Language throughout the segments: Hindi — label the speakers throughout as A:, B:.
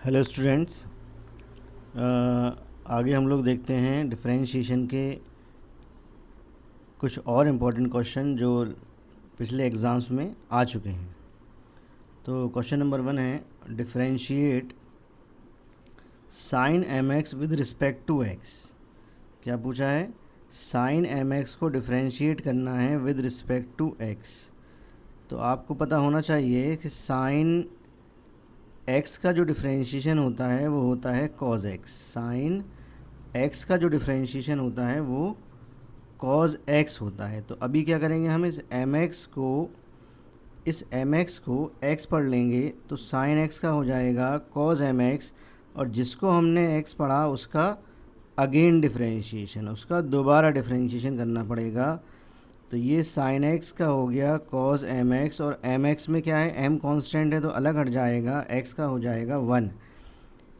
A: Hello students. आगे हम लोग देखते हैं डिफरेंशिएशन के कुछ और इम्पोर्टेंट क्वेश्चन जो पिछले एग्ज़ाम्स में आ चुके हैं। तो क्वेश्चन नंबर 1 है, differentiate sine m x with respect to x. क्या पूछा है? साइन एम एक्स को डिफरेंशिएट करना है विद रिस्पेक्ट टू एक्स। तो आपको पता होना चाहिए कि साइन एक्स का जो डिफरेंशिएशन होता है वो होता है कॉज एक्स। साइन एक्स का जो डिफरेंशिएशन होता है वो कॉज एक्स होता है। तो अभी क्या करेंगे, हम इस एम एक्स को एक्स पढ़ लेंगे तो साइन एक्स का हो जाएगा कॉज एम एक्स, और जिसको हमने एक्स पढ़ा उसका अगेन डिफरेंशिएशन, उसका दोबारा डिफरेंशिएशन करना पड़ेगा। तो ये साइन एक्स का हो गया कॉज एम एक्स, और एम एक्स में क्या है, एम कांस्टेंट है तो अलग हट जाएगा, एक्स का हो जाएगा 1।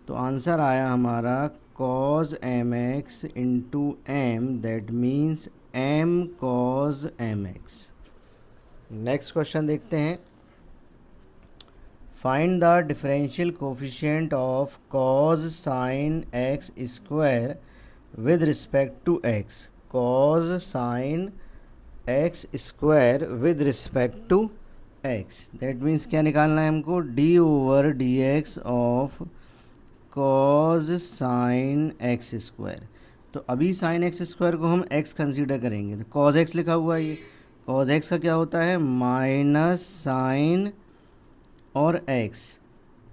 A: तो आंसर आया हमारा cos m x into m, that means m cos m x. Next question देखते हैं। Find the differential coefficient of cos sine x square with respect to x. cos sine x square with respect to x, that means क्या निकालना है हमको, d over d x of cos sine x square. तो अभी साइन एक्स स्क्वायर को हम एक्स कंसीडर करेंगे, तो कॉज एक्स लिखा हुआ है, ये कॉज एक्स का क्या होता है, माइनस साइन और एक्स,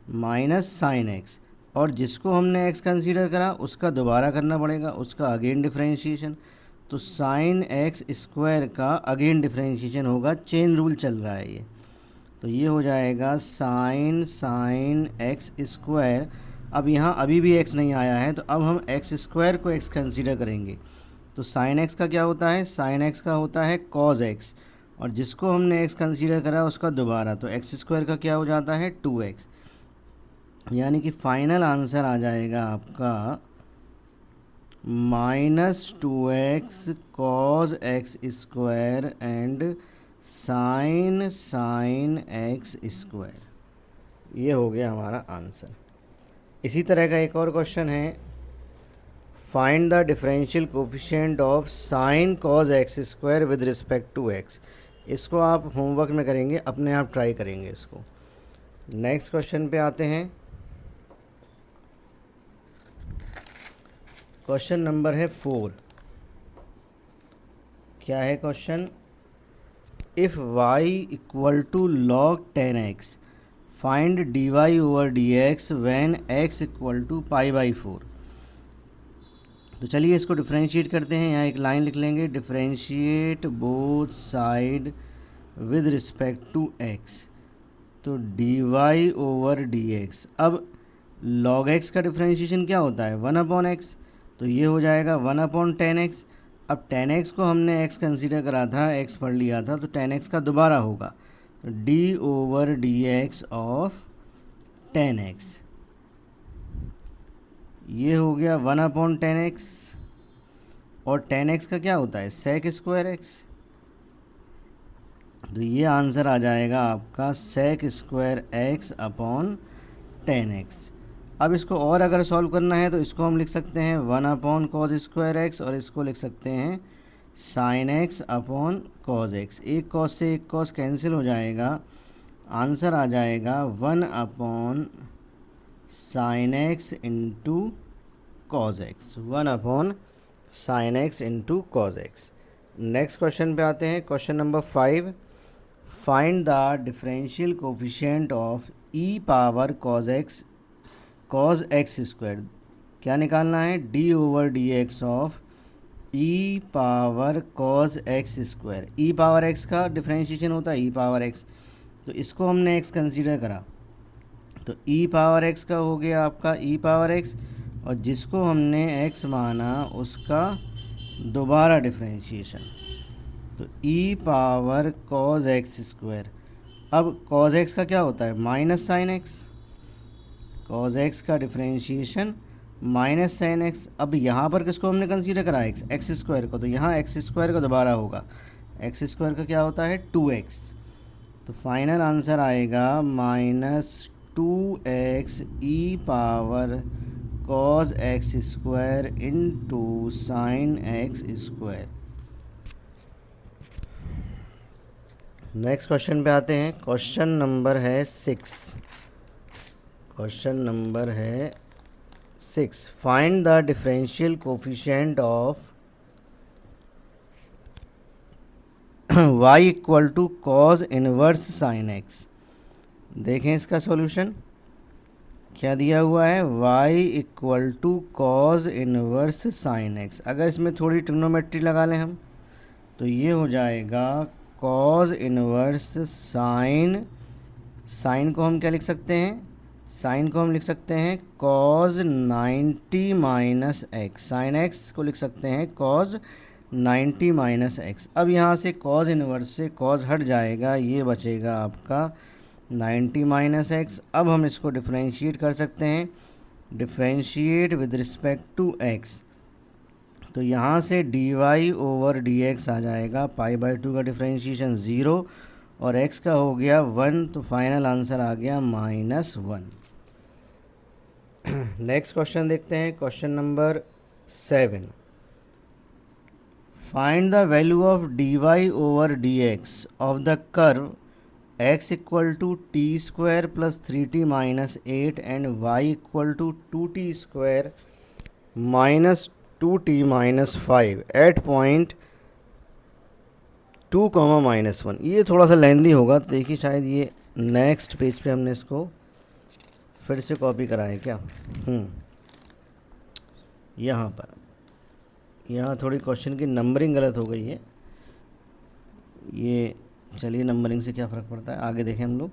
A: माइनस साइन एक्स, और जिसको हमने एक्स कंसीडर करा उसका दोबारा करना पड़ेगा, उसका अगेन डिफरेंशिएशन। तो साइन एक्स स्क्वायर का अगेन डिफरेंशिएशन होगा, चेन रूल चल रहा है ये। तो ये हो जाएगा साइन एक्स स्क्वायर। अब यहाँ अभी भी एक्स नहीं आया है तो अब हम एक्स स्क्वायर को एक्स कंसीडर करेंगे। तो साइन एक्स का क्या होता है, साइन एक्स का होता है कॉज एक्स, और जिसको हमने एक्स कंसीडर करा उसका दोबारा, तो एक्स स्क्वायर का क्या हो जाता है 2x। यानी कि फाइनल आंसर आ जाएगा आपका -2x cause x square and sign x square. ये हो गया हमारा आंसर। इसी तरह का एक और क्वेश्चन है, find the differential coefficient of sine cos x square with respect to x. इसको आप होमवर्क में करेंगे, अपने आप ट्राई करेंगे इसको। नेक्स्ट क्वेश्चन पे आते हैं। क्वेश्चन नंबर है 4। क्या है question, if y equal to log 10x find dy over dx when x equal to π/4। तो चलिए इसको डिफरेंशिएट करते हैं। यहाँ एक लाइन लिख लेंगे, differentiate both side with respect to x। तो dy ओवर dx, अब log x का डिफरेंशिएशन क्या होता है, 1/x, तो ये हो जाएगा 1/10x। अब 10x को हमने x कंसीडर करा था, x पढ़ लिया था, तो 10x का दोबारा होगा, तो d over dx of 10x। ये हो गया 1/10x, और 10x का क्या होता है, सेक स्क्वायर x। तो ये आंसर आ जाएगा आपका sec square x upon 10x। अब इसको और अगर सॉल्व करना है तो इसको हम लिख सकते हैं 1/cos स्क्वायर एक्स, और इसको लिख सकते हैं sine x upon cos x. एक कॉस से एक कॉस कैंसिल हो जाएगा, आंसर आ जाएगा 1/sin x into cos x, 1/sin x into cos x. Next question पे आते हैं। Question number 5, find the differential coefficient of e power cos x square. क्या निकालना है, D over d x of E power cos x square. E power x का डिफरेंशिएशन होता है ई पावर एक्स, तो इसको हमने एक्स कंसीडर करा, तो ई पावर एक्स का हो गया आपका ई पावर एक्स, और जिसको हमने एक्स माना उसका दोबारा डिफरेंशिएशन, तो e power cos x square. अब कॉज एक्स का क्या होता है, minus sine x, cos x का डिफरेंशिएशन माइनस साइन एक्स। अब यहाँ पर किसको हमने कंसीडर करा, एक्स स्क्वायर को, तो यहाँ एक्स स्क्वायर का दोबारा होगा, एक्स स्क्वायर का क्या होता है 2x। तो फाइनल आंसर आएगा 2x e power cos x square into sine x square. Next question पे आते हैं। क्वेश्चन नंबर है 6। क्वेश्चन नंबर है 6। Find the differential coefficient of y equal to cos inverse sine x। देखें इसका सॉल्यूशन क्या दिया हुआ है, y equal to cos inverse sine x। अगर इसमें थोड़ी ट्रिग्नोमेट्री लगा लें हम तो ये हो जाएगा कॉज इनवर्स साइन। साइन को हम क्या लिख सकते हैं, साइन को हम लिख सकते हैं cause 90 minus x. Sine x को लिख सकते हैं कॉज 90 माइनस एक्स। अब यहाँ से कॉज इनवर्स से कॉज हट जाएगा, ये बचेगा आपका 90 माइनस एक्स। अब हम इसको डिफरेंशिएट कर सकते हैं, differentiate with respect to x. तो यहाँ से dy ओवर dx आ जाएगा, π/2 का डिफरेंशिएशन 0 और x का हो गया 1, तो फाइनल आंसर आ गया -1। नेक्स्ट क्वेश्चन देखते हैं। Question number 7। Find the value of dy over dx of the curve x equal to t square plus 3t minus 8 and y equal to 2t square minus 2t minus 5 at point 2, -1। ये थोड़ा सा लेंदी होगा, तो देखिए शायद ये नेक्स्ट पेज पे हमने इसको फिर से कॉपी करा है क्या। यहाँ पर यहाँ थोड़ी क्वेश्चन की नंबरिंग गलत हो गई है। ये चलिए, नंबरिंग से क्या फ़र्क पड़ता है, आगे देखें हम लोग।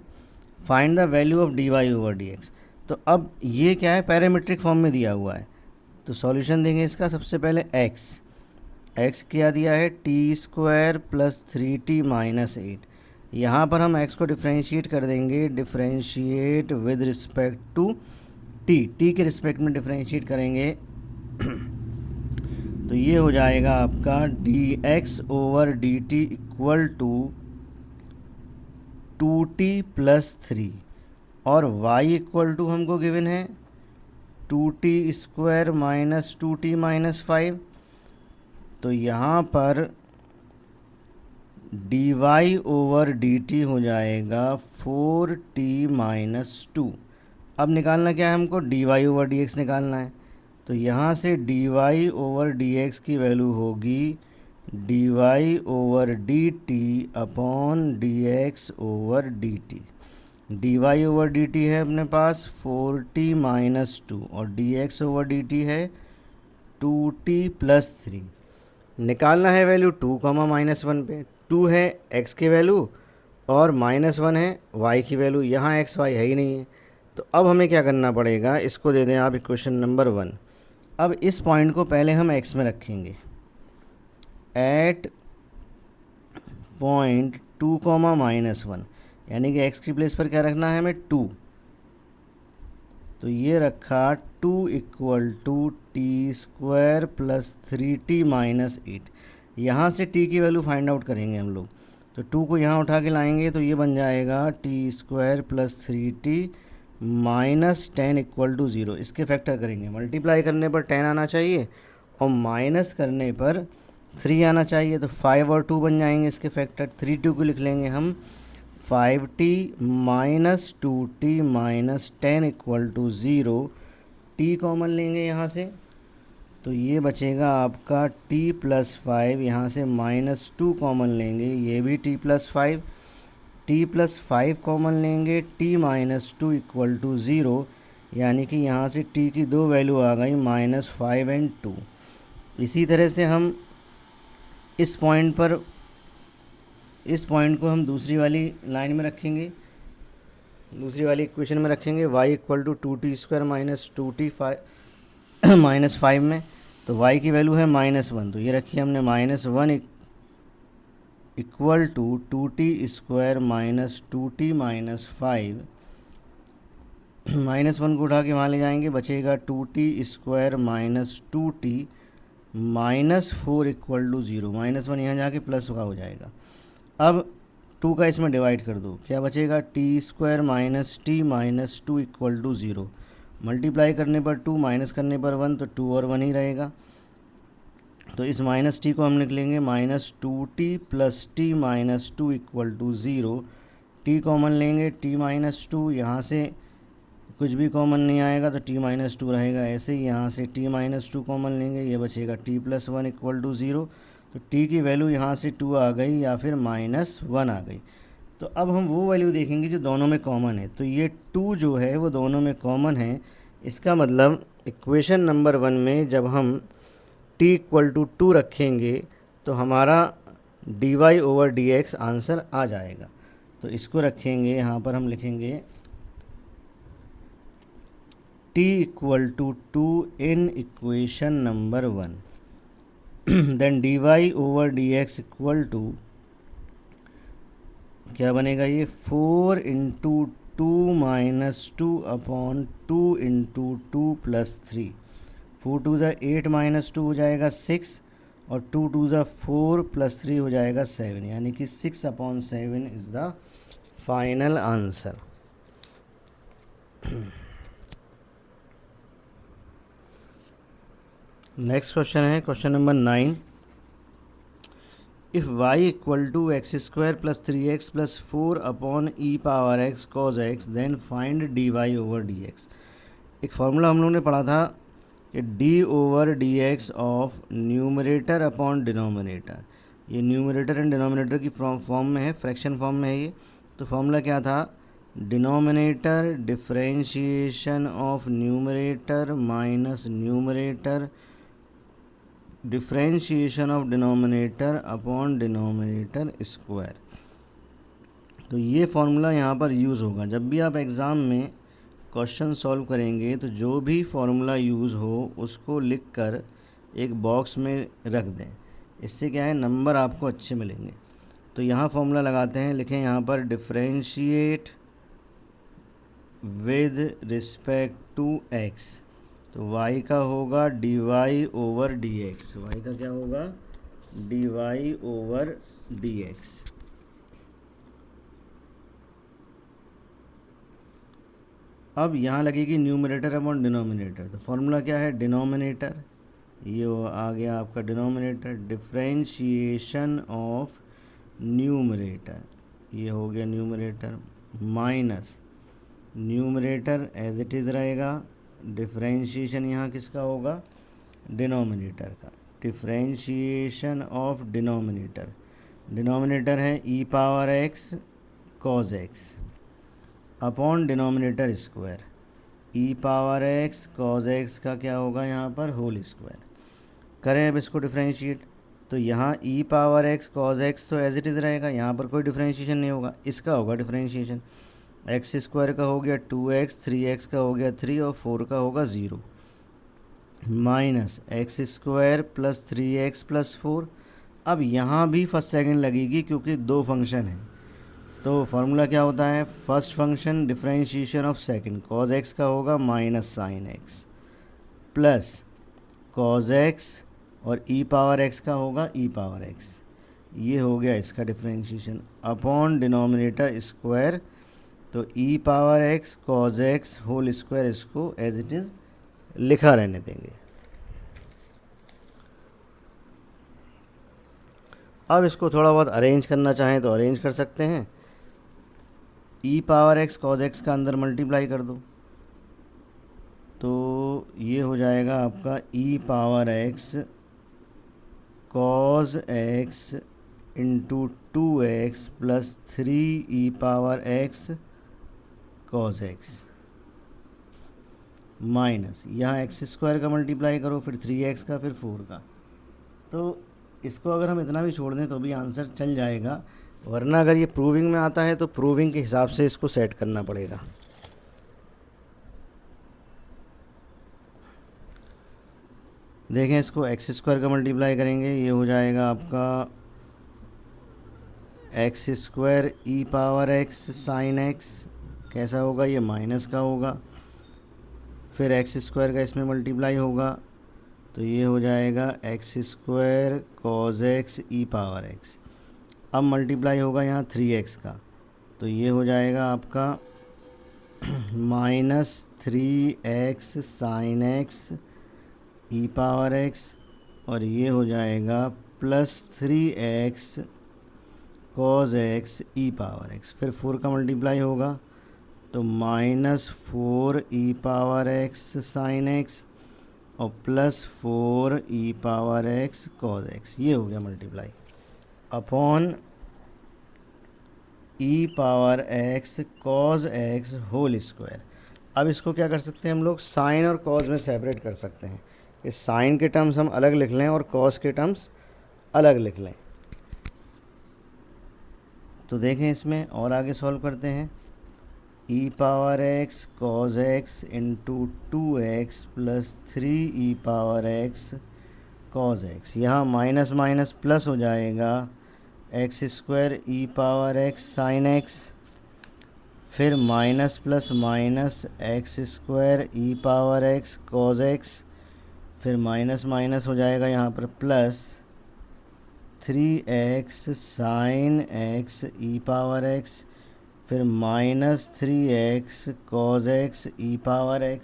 A: Find the value of dy over dx। तो अब ये क्या है, पैरामीट्रिक फॉर्म में दिया हुआ है, तो सॉल्यूशन देंगे इसका। सबसे पहले x क्या दिया है, T square plus 3t minus 8। यहाँ पर हम x को डिफरेंशिएट कर देंगे, differentiate with respect to t के रिस्पेक्ट में डिफरेंशिएट करेंगे तो ये हो जाएगा आपका dx over dt equal to 2t plus 3 और y इक्वल टू हमको गिवन है 2t square minus 2t minus 5। तो यहाँ पर dy ओवर dt हो जाएगा 4t माइनस 2। अब निकालना क्या है हमको, dy ओवर dx निकालना है। तो यहाँ से dy ओवर dx की वैल्यू होगी dy over dt upon dx over dt। dy over dt है अपने पास 4t माइनस 2 और dx ओवर dt है 2t प्लस 3। निकालना है वैल्यू 2, -1 पे। 2 है x की वैल्यू और -1 है y की वैल्यू। यहाँ x y है ही नहीं है, तो अब हमें क्या करना पड़ेगा, इसको दे दें आप इक्वेशन नंबर 1। अब इस पॉइंट को पहले हम x में रखेंगे, एट पॉइंट 2, -1, यानी कि x की प्लेस पर क्या रखना है हमें, 2। तो ये रखा 2 equal to t square plus 3t minus 8। यहाँ से t की वैल्यू फाइंड आउट करेंगे हम लोग, तो 2 को यहाँ उठा के लाएंगे तो ये बन जाएगा t square plus 3t minus 10 equal to 0। इसके फैक्टर करेंगे, मल्टीप्लाई करने पर 10 आना चाहिए और माइनस करने पर 3 आना चाहिए, तो 5 और 2 बन जाएंगे इसके फैक्टर। 3 2 को लिख लेंगे हम 5t minus 2t minus 10 equal to 0। t common लेंगे यहाँ से, तो ये बचेगा आपका t प्लस 5। यहाँ से -2 कॉमन लेंगे, ये भी t plus 5। t plus 5 common लेंगे, t माइनस 2 इक्वल टू 0, यानी कि यहाँ से t की दो वैल्यू आ गई -5 एंड 2। इसी तरह से हम इस पॉइंट पर, इस पॉइंट को हम दूसरी वाली लाइन में रखेंगे, दूसरी वाली इक्वेशन में रखेंगे, y equal to 2t square minus 2t minus 5 में। तो y की वैल्यू है -1, तो ये रखी हमने -1 equal to 2t square minus 2t minus 5। -1 को उठा के वहाँ ले जाएंगे, बचेगा 2t square minus 2t minus 4 equal to 0। -1 यहाँ जाके प्लस का हो जाएगा। अब 2 का इसमें डिवाइड कर दो, क्या बचेगा, t square minus t minus 2 equal to 0। Multiply करने पर 2, माइनस करने पर 1, तो 2 और 1 ही रहेगा। तो इस माइनस टी को हम लिख लेंगे minus 2t plus t minus 2 equal to 0। T common लेंगे, टी माइनस 2, यहाँ से कुछ भी कॉमन नहीं आएगा तो टी माइनस 2 रहेगा। ऐसे ही यहाँ से टी माइनस 2 कॉमन लेंगे, ये बचेगा टी प्लस 1 इक्वल टू 0। तो टी की वैल्यू यहाँ से 2 आ गई या फिर माइनस 1 आ गई। तो अब हम वो वैल्यू देखेंगे जो दोनों में कॉमन है। तो ये 2 जो है वो दोनों में कॉमन है। इसका मतलब इक्वेशन नंबर 1 में जब हम t इक्वल टू 2 रखेंगे तो हमारा dy ओवर dx आंसर आ जाएगा। तो इसको रखेंगे, यहाँ पर हम लिखेंगे t equal to 2 in equation number 1 then dy over dx equal to क्या बनेगा, ये 4 into 2 minus 2 upon 2 into 2 plus 3। 4 टू ज़ा 8 माइनस 2 हो जाएगा 6 और 2 टू ज़ा 4 प्लस 3 हो जाएगा 7, यानी कि 6 अपॉन 7 is the final answer. Next question है question number 9। If y equal to x square plus 3x plus 4 upon e power x cos x then find d y over d x. एक फार्मूला हम लोगों ने पढ़ा था कि d over d x of numerator upon denominator. ये न्यूमरेटर एंड डिनोमिनेटर की फॉर्म में है, फ्रैक्शन फॉर्म में है ये। तो फार्मूला क्या था, denominator differentiation of numerator minus numerator differentiation of denominator upon denominator square. तो ये फार्मूला यहाँ पर यूज़ होगा जब भी आप एग्ज़ाम में क्वेश्चन सॉल्व करेंगे। तो जो भी फार्मूला यूज़ हो उसको लिखकर एक बॉक्स में रख दें, इससे क्या है नंबर आपको अच्छे मिलेंगे। तो यहाँ फार्मूला लगाते हैं, लिखें यहाँ पर differentiate with respect to x। तो y का होगा d y over d x. Y का क्या होगा, d y over d x. अब यहाँ लगेगी न्यूमरेटर अपॉन डिनोमिनेटर। तो फॉर्मूला क्या है, डिनोमिनेटर, ये आ गया आपका डिनोमिनेटर, डिफरेंशिएशन ऑफ न्यूमरेटर, ये हो गया numerator, minus numerator as it is रहेगा, डिफरेंशिएशन यहाँ किसका होगा, डिनोमिनेटर का, डिफरेंशिएशन ऑफ डिनोमिनेटर, डिनोमिनेटर है e power x cos x upon denominator square, e power x cos x का क्या होगा यहाँ पर होल स्क्वायर। करें अब इसको डिफरेंशिएट, तो यहाँ ई पावर एक्स कॉज एक्स तो एज इट इज़ रहेगा, यहाँ पर कोई डिफरेंशिएशन नहीं होगा, इसका होगा डिफरेंशिएशन। एक्स स्क्वायर का हो गया 2x, 3x का हो गया 3 और 4 का होगा 0, minus x square plus 3x plus 4। अब यहाँ भी फर्स्ट सेकंड लगेगी क्योंकि दो फंक्शन हैं। तो फार्मूला क्या होता है, first function differentiation of second, cause x का होगा minus sine x plus cos x और ई पावर एक्स का होगा ई पावर एक्स। ये हो गया इसका डिफरेंशिएशन अपॉन डिनोमिनेटर स्क्वायर। तो e power x cos x whole square, इसको एज इट इज़ लिखा रहने देंगे। अब इसको थोड़ा बहुत अरेंज करना चाहें तो अरेंज कर सकते हैं। E power x cos x का अंदर मल्टीप्लाई कर दो, तो ये हो जाएगा आपका e power x cos x into 2x plus 3 e power x cos x minus यहाँ एक्स स्क्वायर का मल्टीप्लाई करो, फिर 3x का, फिर 4 का। तो इसको अगर हम इतना भी छोड़ दें तो भी आंसर चल जाएगा, वरना अगर ये प्रूविंग में आता है तो प्रूविंग के हिसाब से इसको सेट करना पड़ेगा। देखें इसको एक्स स्क्वायर का मल्टीप्लाई करेंगे, ये हो जाएगा आपका x square e power x sine x, कैसा होगा, ये माइनस का होगा, फिर एक्स स्क्वायर का इसमें मल्टीप्लाई होगा, तो ये हो जाएगा x square cos x e power x. अब मल्टीप्लाई होगा यहाँ 3x का, तो ये हो जाएगा आपका -3x sin x e power x, और ये हो जाएगा +3x cos x e power x। फिर 4 का मल्टीप्लाई होगा तो -4 e power x sin x और +4 e power x cos x, ये हो गया multiply upon e power x cos x whole square. अब इसको क्या कर सकते हैं हम लोग, साइन और कॉज में सेपरेट कर सकते हैं। इस साइन के टर्म्स हम अलग लिख लें और कॉस के टर्म्स अलग लिख लें। तो देखें इसमें और आगे सॉल्व करते हैं। E power x cos x into 2x plus 3 e power x cos x, यहाँ माइनस माइनस प्लस हो जाएगा x square e power x sine x, फिर minus plus minus x square e power x cos x, फिर माइनस माइनस हो जाएगा यहाँ पर plus 3x sine x e power x, फिर -3x cos x e power x,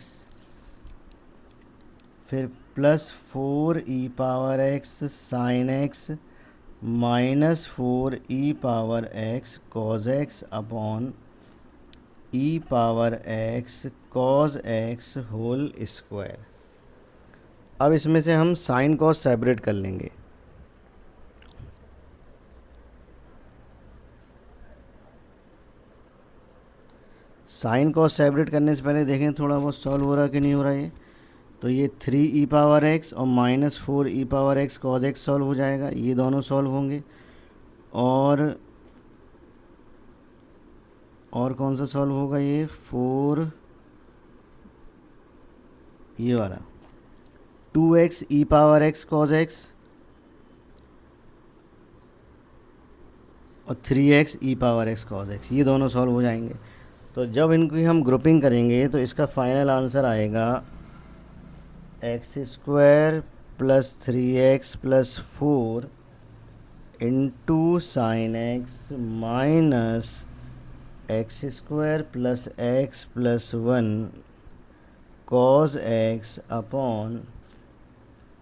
A: फिर +4 e power x sine x -4 e power x cos x upon e power x cos x whole square. अब इसमें से हम साइन कॉस सेपरेट कर लेंगे। साइन कॉस सेपरेट करने से पहले देखें थोड़ा बहुत सॉल्व हो रहा कि नहीं हो रहा ये। तो ये 3 ई पावर x और -4 e power x cos x solve हो जाएगा, ये दोनों सॉल्व होंगे। और कौन सा सॉल्व होगा, ये 4, ये वाला 2x e power x cos x और 3x ई पावर x cos x, ये दोनों सॉल्व हो जाएंगे। तो जब इनकी हम ग्रुपिंग करेंगे तो इसका फाइनल आंसर आएगा x² plus 3x plus 4 into sine x minus x² plus x plus 1 cos x upon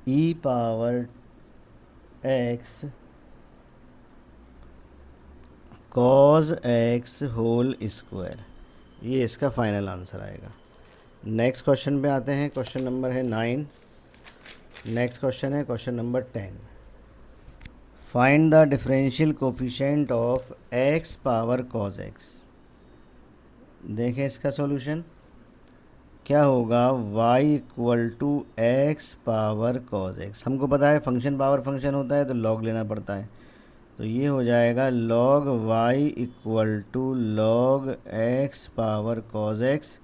A: e power x cos x whole square, ये इसका फाइनल आंसर आएगा। नेक्स्ट क्वेश्चन पे आते हैं। क्वेश्चन नंबर है 9। नेक्स्ट क्वेश्चन है question number 10। Find the differential coefficient of x power cos x। देखें इसका सॉल्यूशन क्या होगा, y equal to x power cos x। हमको पता है फंक्शन पावर फंक्शन होता है तो लॉग लेना पड़ता है, तो ये हो जाएगा log y equal to log x power cos x।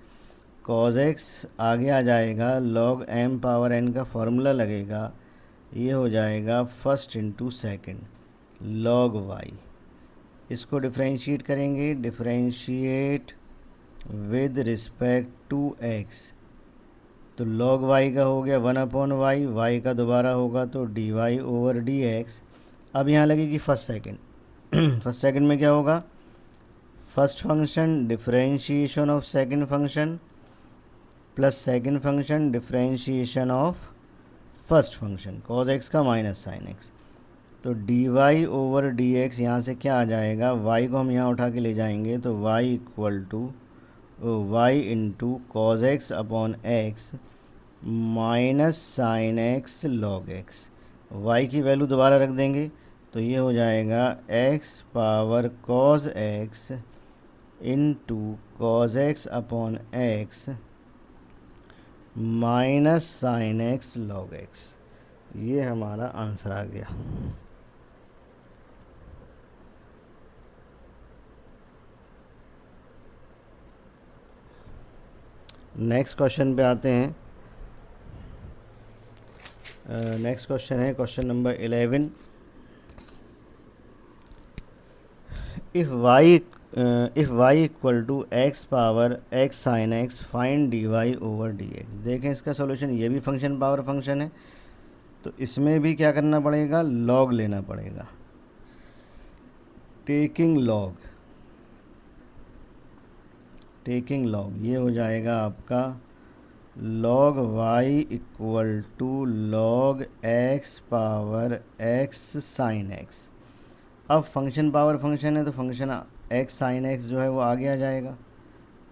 A: cos x आगे आ जाएगा, log m पावर n का फॉर्मूला लगेगा, ये हो जाएगा first into second log y। इसको डिफ्रेंशिएट करेंगे, differentiate with respect to x, तो log y का हो गया 1/y, y का दोबारा होगा तो dy ओवर dx। अब यहाँ लगेगी फर्स्ट सेकंड फर्स्ट सेकंड में क्या होगा, first function differentiation of second function plus second function differentiation of first function cos x का माइनस साइन x, तो dy ओवर dx यहाँ से क्या आ जाएगा, y को हम यहाँ उठा के ले जाएंगे तो y equal to y into cos x upon x minus sine x log x। y की वैल्यू दोबारा रख देंगे तो ये हो जाएगा x power cos x into cos x upon x minus sine x log x। ये हमारा आंसर आ गया। नेक्स्ट क्वेश्चन पे आते हैं। नेक्स्ट क्वेश्चन है question number 11। If y equal to x power x sine x find dy over dx। देखें इसका सॉल्यूशन, ये भी फंक्शन पावर फंक्शन है तो इसमें भी क्या करना पड़ेगा, लॉग लेना पड़ेगा। टेकिंग लॉग ये हो जाएगा आपका log y equal to log x power x sine x। अब फंक्शन पावर फंक्शन है तो फंक्शन x साइन x जो है वो आगे आ जाएगा,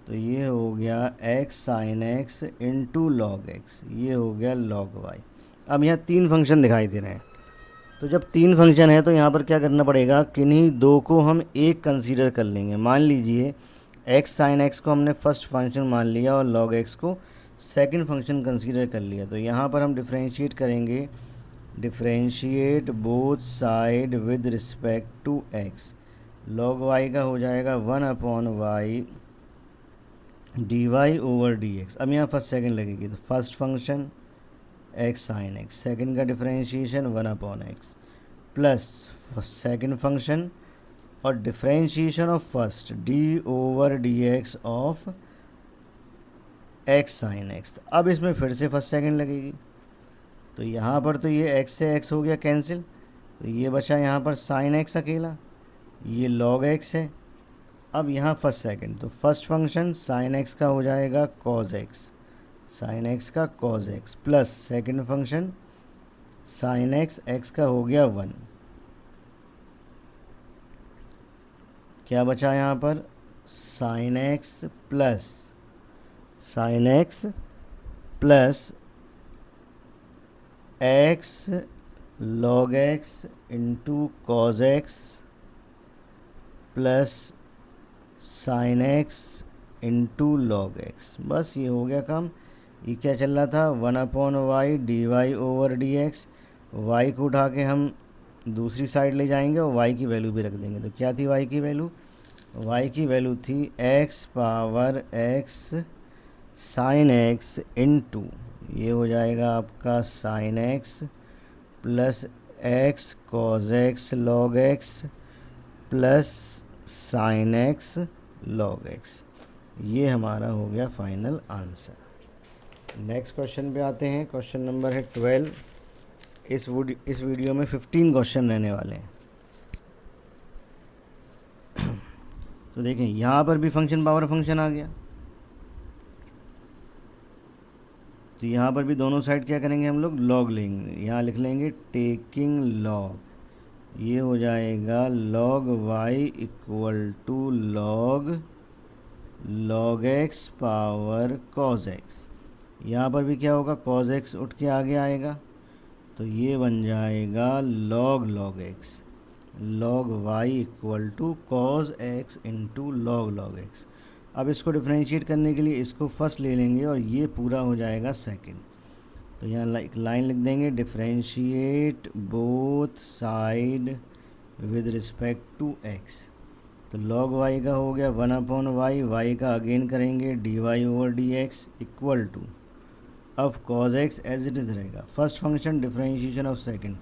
A: तो ये हो गया x sine x into log x, ये हो गया log y। अब यहाँ तीन फंक्शन दिखाई दे रहे हैं, तो जब तीन फंक्शन है तो यहाँ पर क्या करना पड़ेगा, किन्हीं दो को हम एक कंसीडर कर लेंगे। मान लीजिए x साइन x को हमने फर्स्ट फंक्शन मान लिया और log x को सेकंड फंक्शन कंसीडर कर लिया, तो यहाँ पर हम डिफ्रेंशिएट करेंगे, differentiate both side with respect to x। log y का हो जाएगा 1/y dy ओवर dx। अब यहाँ फर्स्ट सेकंड लगेगी, तो first function x sine x, second का differentiation 1/x plus second function और differentiation of first d over dx of x sine x। अब इसमें फिर से फर्स्ट सेकंड लगेगी, तो यहाँ पर तो ये x से x हो गया कैंसिल, तो ये बचा यहाँ पर साइन x अकेला, ये log x है। अब यहाँ फर्स्ट सेकंड, तो फर्स्ट फंक्शन साइन x का हो जाएगा cos x, साइन x का cos x plus second function sine x का हो गया 1। क्या बचा यहाँ पर, sine x plus x log x into cos x plus sine x into log x। बस ये हो गया काम। ये क्या चल रहा था, 1/y dy over dx। y को उठा के हम दूसरी साइड ले जाएंगे और y की वैल्यू भी रख देंगे, तो क्या थी y की वैल्यू, y की वैल्यू थी x power x sine x into, ये हो जाएगा आपका sine x plus x cos x log x plus sine x log x। ये हमारा हो गया फाइनल आंसर। नेक्स्ट क्वेश्चन पे आते हैं। क्वेश्चन नंबर है 12। इस वीडियो में 15 क्वेश्चन रहने वाले हैं। तो देखें यहाँ पर भी फंक्शन पावर फंक्शन आ गया, तो यहाँ पर भी दोनों साइड क्या करेंगे हम लोग, लॉग लेंगे। यहाँ लिख लेंगे टेकिंग लॉग, ये हो जाएगा log y equal to log x power cos x। यहाँ पर भी क्या होगा, cos x उठ के आगे आएगा, तो ये बन जाएगा log x, log y equal to cos x into log x। अब इसको डिफ्रेंशिएट करने के लिए इसको फर्स्ट ले लेंगे और ये पूरा हो जाएगा सेकंड, तो यहाँ लाइन लिख देंगे, differentiate both side with respect to x। तो log y का हो गया 1/y, y का अगेन करेंगे dy over dx equal to, अब cos x as it is रहेगा, first function differentiation of second,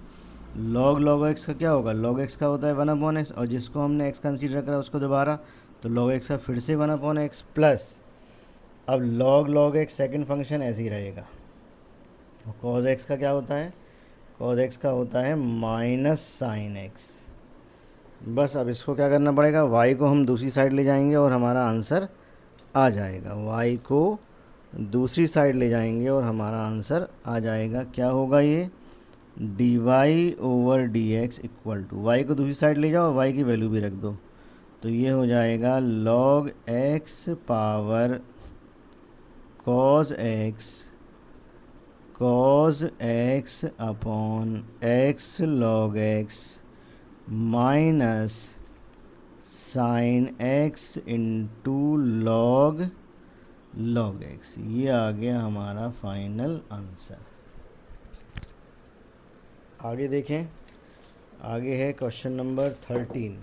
A: log x का क्या होगा, log x का होता है 1/x, और जिसको हमने x कंसीडर करा उसको दोबारा, तो log x का फिर से 1/x प्लस, अब log x सेकंड फंक्शन ऐसे ही रहेगा। और cos x का क्या होता है, cos x का होता है माइनस साइन x। बस अब इसको क्या करना पड़ेगा, y को हम दूसरी साइड ले जाएंगे और हमारा आंसर आ जाएगा, y को दूसरी साइड ले जाएंगे और हमारा आंसर आ जाएगा। क्या होगा ये, dy over dx equal to, y को दूसरी साइड ले जाओ, y की वैल्यू भी रख दो, तो ये हो जाएगा log x power cos x upon x log x minus sine x into log x। ये आ गया हमारा फाइनल आंसर। आगे देखें, आगे है क्वेश्चन नंबर 13।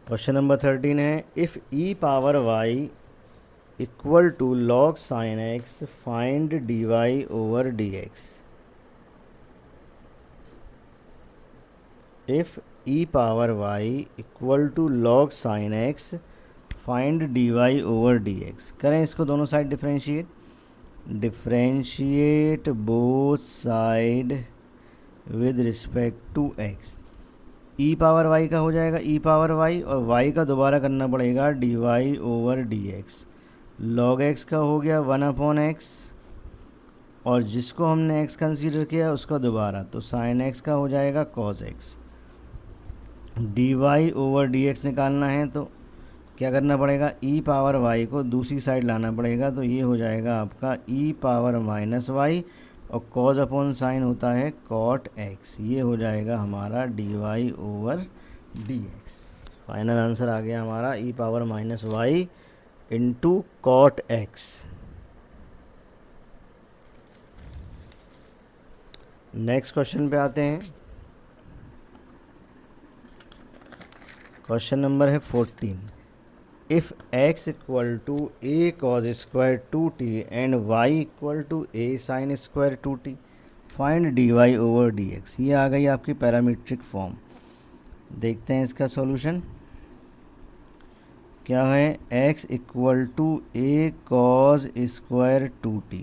A: क्वेश्चन नंबर 13 है, if e power y equal to log sine x find dy over dx। If e power y equal to log sine x find dy over dx। करें इसको दोनों side differentiate, differentiate both side with respect to x. E power y का हो जाएगा ई पावर वाई, और वाई का दोबारा करना पड़ेगा d y over d x. Log x का हो गया 1/x, और जिसको हमने x कंसीडर किया उसका दोबारा, तो साइन x का हो जाएगा cos x। D y over d x निकालना है तो क्या करना पड़ेगा, ई पावर y को दूसरी साइड लाना पड़ेगा, तो ये हो जाएगा आपका ई पावर माइनस वाई, और कॉज अपॉन साइन होता है कॉट x। ये हो जाएगा हमारा d y over d x. Final answer आ गया हमारा e power minus y into cot x। Next question पे आते हैं। क्वेश्चन नंबर है 14। If x equal to a cos square 2t and y equal to a sine square 2t, find d y over d x. ये आ गई आपकी पैरामीट्रिक फॉर्म। देखते हैं इसका सॉल्यूशन क्या है। x equal to a cos square 2t,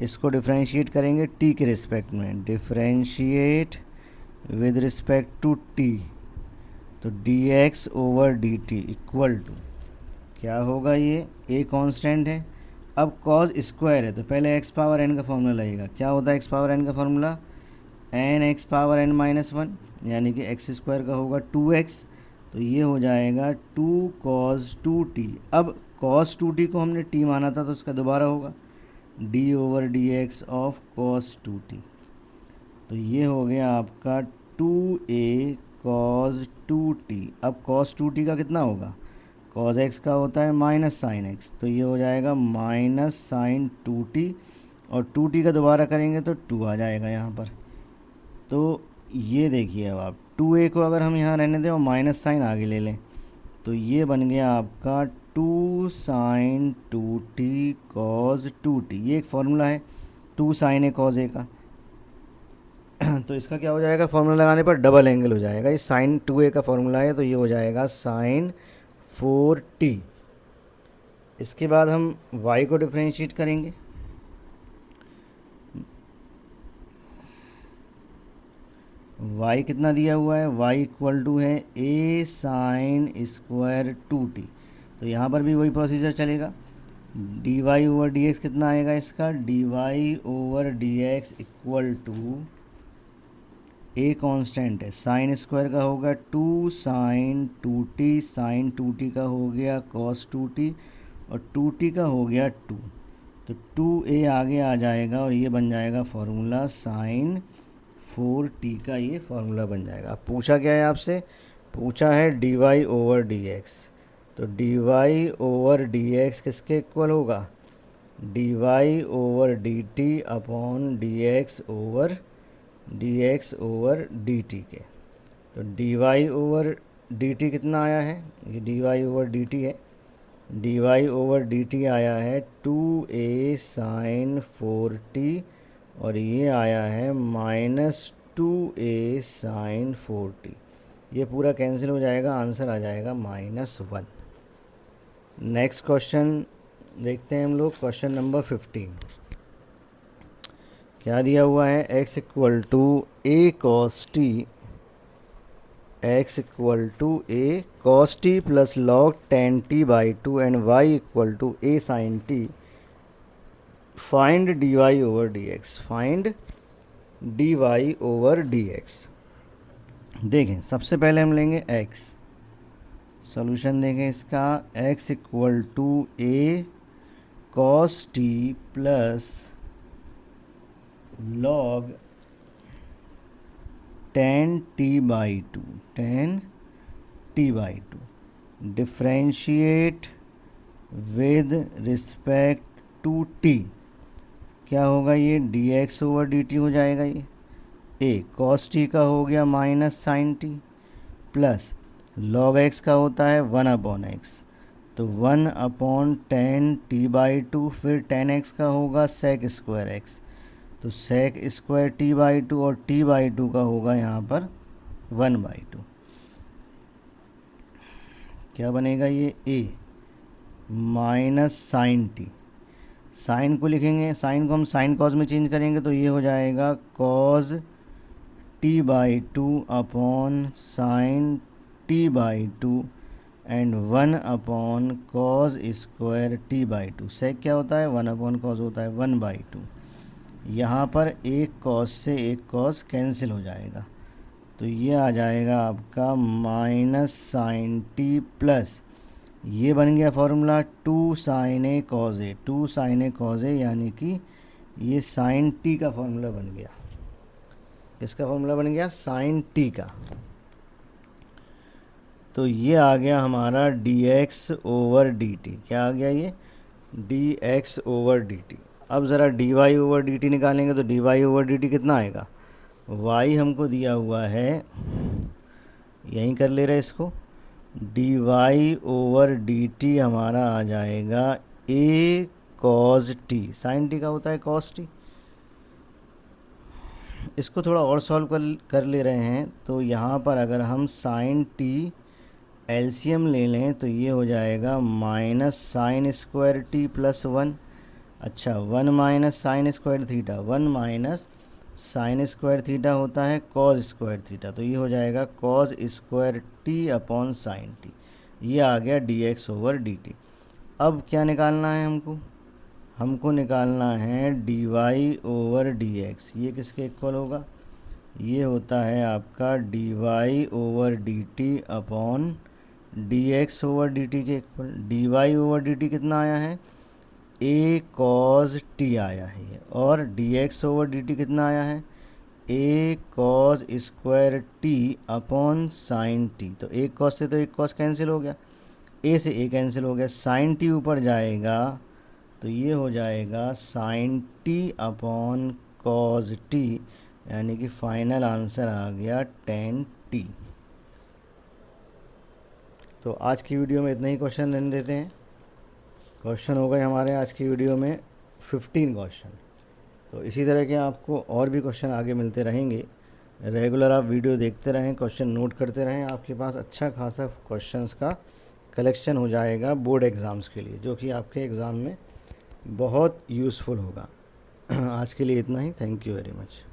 A: इसको डिफ्रेंशिएट करेंगे t के रिस्पेक्ट में, differentiate with respect to t, तो dx over dt equal to क्या होगा, ये a कांस्टेंट है। अब cos स्क्वायर है तो पहले x पावर n का फॉर्मूला लगेगा। क्या होता है x पावर n का formula, n x power n minus 1, यानी कि x स्क्वायर का होगा 2x, तो ये हो जाएगा 2 cos 2t। अब cos 2t को हमने t माना था तो उसका दोबारा होगा d over d x of cos 2t, तो ये हो गया आपका 2a cos 2t। अब cos 2t का कितना होगा, cos x का होता है माइनस साइन x, तो ये हो जाएगा माइनस साइन 2t, और 2t का दोबारा करेंगे तो 2 आ जाएगा यहाँ पर। तो ये देखिए अब आप 2a को अगर हम यहाँ रहने दें और माइनस साइन आगे ले लें, तो ये बन गया आपका 2 साइन 2t cos 2t। ये एक फॉर्मूला है 2 साइन ए कॉज ए का। तो इसका क्या हो जाएगा, फॉर्मूला लगाने पर डबल एंगल हो जाएगा। ये साइन 2a का फॉर्मूला है, तो ये हो जाएगा साइन 4t। इसके बाद हम y को डिफ्रेंशिएट करेंगे। y कितना दिया हुआ है, y इक्वल टू है a साइन स्क्वायर 2t, तो यहाँ पर भी वही प्रोसीजर चलेगा। D y over d x कितना आएगा इसका, d y over d x equal to a constant है, साइन स्क्वायर का होगा 2 साइन 2t, साइन 2t का हो गया cos 2t, और 2t का हो गया 2, तो 2a आगे आ जाएगा और ये बन जाएगा फॉर्मूला साइन 4t का, ये फॉर्मूला बन जाएगा। अब पूछा क्या है आपसे, पूछा है d y over d x, तो d y over d x किसके इक्वल होगा, d y over d t upon d x over d t के। तो d y over d t कितना आया है, ये d y over d t है, d y over d t आया है 2a साइन 4t, और ये आया है माइनस 2a साइन 4t। ये पूरा कैंसिल हो जाएगा, आंसर आ जाएगा -1। नेक्स्ट क्वेश्चन देखते हैं हम लोग, क्वेश्चन नंबर 15। क्या दिया हुआ है, x equal to a cos t, x equal to a cos t plus log 10t/2 and y equal to a sine t, find d y over d x. Find d y over d x. देखें सबसे पहले हम लेंगे x, सॉल्यूशन देखें इसका, x equal to a cos t plus log 10t/2 differentiate with respect to t, क्या होगा, ये dx ओवर dt हो जाएगा। ये a cos t का हो गया minus sine t, plus log x का होता है 1/x, तो 1/10t/2, फिर 10x का होगा sec स्क्वायर x, तो sec स्क्वायर t/2, और t/2 का होगा यहाँ पर 1/2। क्या बनेगा, ये a minus sine t, sine को लिखेंगे, साइन को हम साइन कॉज में चेंज करेंगे तो ये हो जाएगा cause t/2 upon sine t/2 and 1 upon cos square t/2। सेक क्या होता है, 1 अपॉन कॉज होता है 1/2। यहाँ पर एक कॉज से एक कॉज कैंसिल हो जाएगा तो ये आ जाएगा आपका माइनस साइन टी प्लस, ये बन गया फॉर्मूला 2 साइन ए कॉज ए, 2 साइन ए कॉज ए, यानी कि ये साइन टी का फॉर्मूला बन गया। किसका फॉर्मूला बन गया, साइन टी का। तो ये आ गया हमारा dx ओवर dt। क्या आ गया ये, dx ओवर dt। अब ज़रा dy ओवर dt निकालेंगे तो dy ओवर dt कितना आएगा, y हमको दिया हुआ है, यहीं कर ले रहे इसको, dy ओवर dt हमारा आ जाएगा a cos t, sine t का होता है cos t। इसको थोड़ा और सॉल्व कर ले रहे हैं तो यहाँ पर अगर हम साइन t एलसीएम ले लें तो ये हो जाएगा minus sine square T plus 1। अच्छा, 1 minus sine square theta, 1 minus sine square theta होता है कॉज स्क्वायर थीटा, तो ये हो जाएगा cause square T upon sine T. ये आ गया dx ओवर dt। अब क्या निकालना है हमको निकालना है dy ओवर dx। ये किसके इक्वल होगा, ये होता है आपका dy over dt upon dx over dt के इक्वल। dy ओवर dt कितना आया है, a cos t आया है, और dx ओवर dt कितना आया है, a cos square t upon sine t। तो एक cos से तो एक cos कैंसिल हो गया, a से a कैंसिल हो गया, साइन t ऊपर जाएगा तो ये हो जाएगा sine t upon cos t, यानी कि फाइनल आंसर आ गया tan t। तो आज की वीडियो में इतना ही क्वेश्चन रहने देते हैं। क्वेश्चन हो गए हमारे आज की वीडियो में 15 क्वेश्चन। तो इसी तरह के आपको और भी क्वेश्चन आगे मिलते रहेंगे। रेगुलर आप वीडियो देखते रहें, क्वेश्चन नोट करते रहें, आपके पास अच्छा खासा क्वेश्चंस का कलेक्शन हो जाएगा बोर्ड एग्ज़ाम्स के लिए, जो कि आपके एग्ज़ाम में बहुत यूज़फुल होगा। आज के लिए इतना ही। Thank you very much.